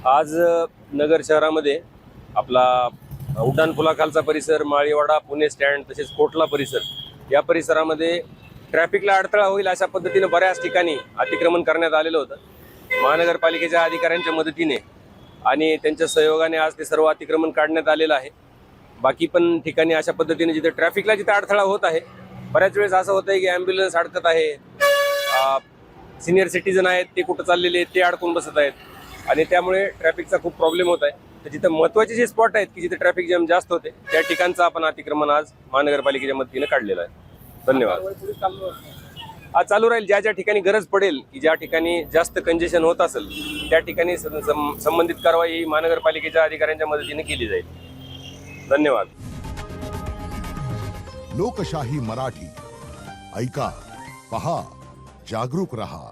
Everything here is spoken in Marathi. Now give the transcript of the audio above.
आज नगर शहरामध्ये आपला उड्डाणपुलाखालचा परिसर, माळीवाडा, पुणे स्टँड तसेच कोटला परिसर या परिसरामध्ये ट्रॅफिकला अडथळा होईल अशा पद्धतीने बऱ्याच ठिकाणी अतिक्रमण करण्यात आलेलं होतं। महानगरपालिकेच्या अधिकाऱ्यांच्या मदतीने आणि त्यांच्या सहयोगाने आज ते सर्व अतिक्रमण काढण्यात आलेलं आहे। बाकी पण ठिकाणी अशा पद्धतीने जिथे ट्रॅफिकला जिथे अडथळा होत आहे, बऱ्याच वेळेस असं होतं आहे की ॲम्ब्युलन्स अडकत आहे, सिनियर सिटीजन आहेत ते कुठं चाललेले ते अडकून बसत आहेत आणि त्यामुळे ट्रॅफिकचा खूप प्रॉब्लेम होत आहे। तर जिथे महत्त्वाचे जे स्पॉट आहेत की जिथे ट्रॅफिक जॅम जास्त होते त्या ठिकाणचं आपण अतिक्रमण आज महानगरपालिकेच्या मदतीने काढलेलं आहे। धन्यवाद। आज चालू राहील, ज्या ज्या ठिकाणी गरज पडेल की ज्या ठिकाणी जास्त कंजेशन होत असेल त्या ठिकाणी संबंधित कारवाई महानगरपालिकेच्या अधिकाऱ्यांच्या मदतीने केली जाईल। धन्यवाद। लोकशाही मराठी ऐका, पहा, जागरूक रहा।